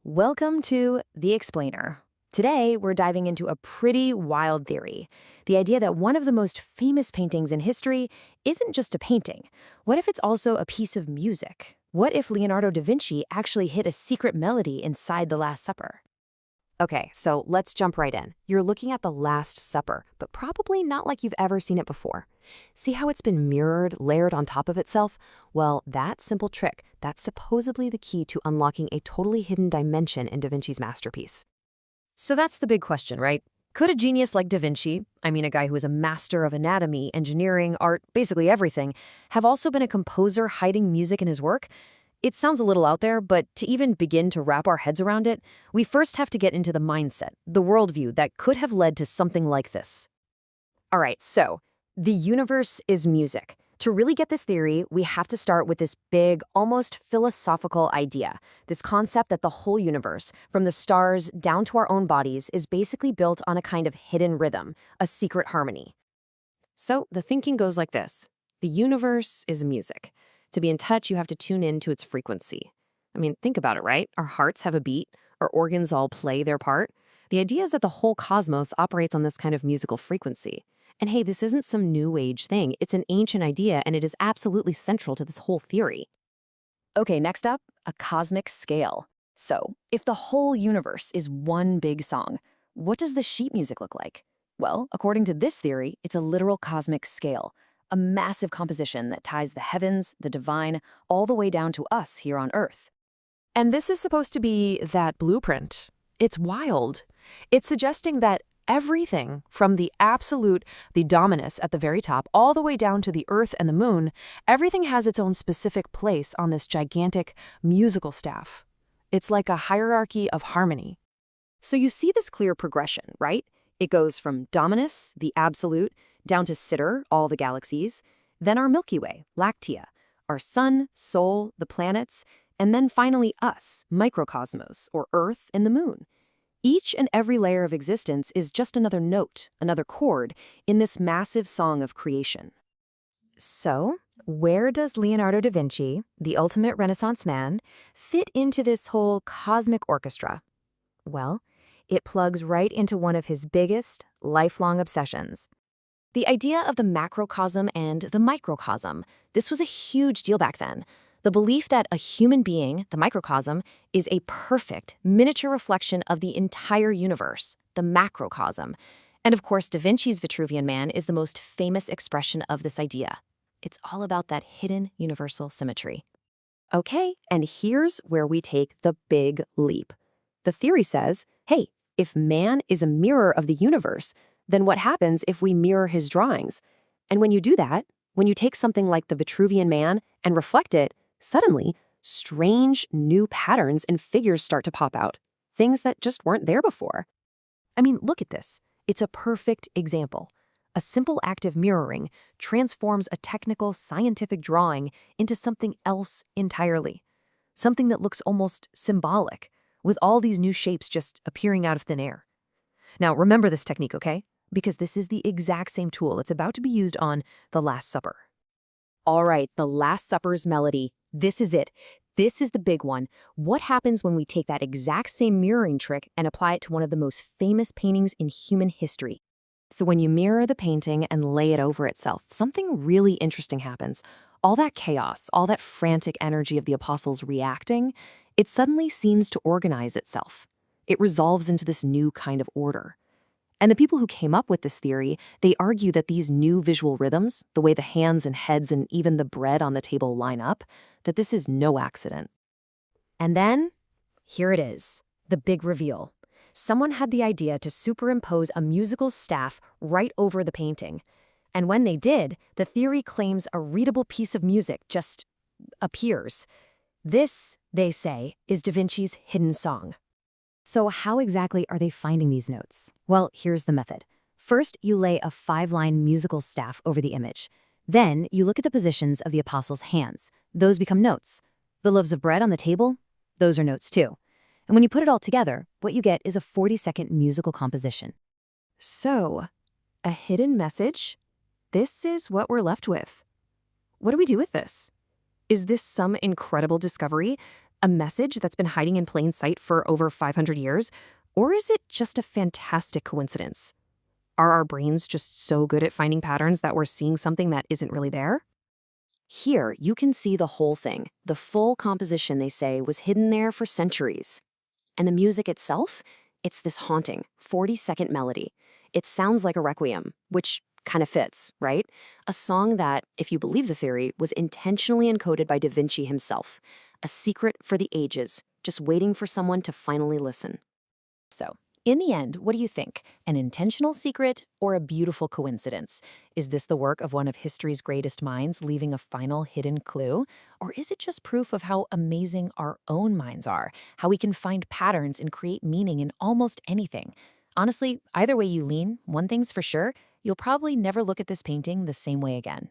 Welcome to The Explainer. Today, we're diving into a pretty wild theory. The idea that one of the most famous paintings in history isn't just a painting. What if it's also a piece of music? What if Leonardo da Vinci actually hid a secret melody inside the Last Supper? Okay, so let's jump right in. You're looking at the Last Supper, but probably not like you've ever seen it before. See how it's been mirrored, layered on top of itself? Well, that simple trick, that's supposedly the key to unlocking a totally hidden dimension in Da Vinci's masterpiece. So that's the big question, right? Could a genius like Da Vinci, a guy who is a master of anatomy, engineering, art, basically everything, have also been a composer hiding music in his work? It sounds a little out there, but to even begin to wrap our heads around it, we first have to get into the mindset, the worldview that could have led to something like this. All right, so the universe is music. To really get this theory, we have to start with this big, almost philosophical idea, this concept that the whole universe, from the stars down to our own bodies, is basically built on a kind of hidden rhythm, a secret harmony. So the thinking goes like this. The universe is music. To be in touch, you have to tune in to its frequency. Think about it, right? Our hearts have a beat, our organs all play their part. The idea is that the whole cosmos operates on this kind of musical frequency. And hey, this isn't some new age thing. It's an ancient idea, and it is absolutely central to this whole theory. Okay, next up, a cosmic scale. So, if the whole universe is one big song, what does the sheet music look like? Well, according to this theory, it's a literal cosmic scale, a massive composition that ties the heavens, the divine, all the way down to us here on Earth. And this is supposed to be that blueprint. It's wild. It's suggesting that everything from the absolute, the dominus at the very top, all the way down to the Earth and the Moon, everything has its own specific place on this gigantic musical staff. It's like a hierarchy of harmony. So you see this clear progression, right? It goes from dominus, the absolute, down to Sitter, all the galaxies, then our Milky Way, Lactea, our sun, Sol, the planets, and then finally us, microcosmos, or Earth and the Moon. Each and every layer of existence is just another note, another chord, in this massive song of creation. So, where does Leonardo da Vinci, the ultimate Renaissance man, fit into this whole cosmic orchestra? Well, it plugs right into one of his biggest, lifelong obsessions. The idea of the macrocosm and the microcosm. This was a huge deal back then. The belief that a human being, the microcosm, is a perfect, miniature reflection of the entire universe, the macrocosm. And of course, Da Vinci's Vitruvian Man is the most famous expression of this idea. It's all about that hidden universal symmetry. Okay, and here's where we take the big leap. The theory says, hey, if man is a mirror of the universe, then what happens if we mirror his drawings? And when you do that, when you take something like the Vitruvian Man and reflect it, suddenly, strange new patterns and figures start to pop out, things that just weren't there before. Look at this. It's a perfect example. A simple act of mirroring transforms a technical, scientific drawing into something else entirely. Something that looks almost symbolic, with all these new shapes just appearing out of thin air. Now, remember this technique, okay? Because this is the exact same tool. It's about to be used on the Last Supper. All right, the Last Supper's melody. This is it. This is the big one. What happens when we take that exact same mirroring trick and apply it to one of the most famous paintings in human history? So when you mirror the painting and lay it over itself, something really interesting happens. All that chaos, all that frantic energy of the apostles reacting, it suddenly seems to organize itself. It resolves into this new kind of order. And the people who came up with this theory, they argue that these new visual rhythms, the way the hands and heads and even the bread on the table line up, that this is no accident. And then, here it is, the big reveal. Someone had the idea to superimpose a musical staff right over the painting. And when they did, the theory claims a readable piece of music just appears. This, they say, is Da Vinci's hidden song. So how exactly are they finding these notes? Well, here's the method. First, you lay a 5-line musical staff over the image. Then, you look at the positions of the apostles' hands. Those become notes. The loaves of bread on the table? Those are notes too. And when you put it all together, what you get is a 40-second musical composition. So, a hidden message? This is what we're left with. What do we do with this? Is this some incredible discovery? A message that's been hiding in plain sight for over 500 years? Or is it just a fantastic coincidence? Are our brains just so good at finding patterns that we're seeing something that isn't really there? Here, you can see the whole thing. The full composition, they say, was hidden there for centuries. And the music itself? It's this haunting, 40-second melody. It sounds like a requiem, which kind of fits, right? A song that, if you believe the theory, was intentionally encoded by Da Vinci himself. A secret for the ages, just waiting for someone to finally listen. So, in the end, what do you think? An intentional secret or a beautiful coincidence? Is this the work of one of history's greatest minds leaving a final hidden clue? Or is it just proof of how amazing our own minds are? How we can find patterns and create meaning in almost anything? Honestly, either way you lean, one thing's for sure, you'll probably never look at this painting the same way again.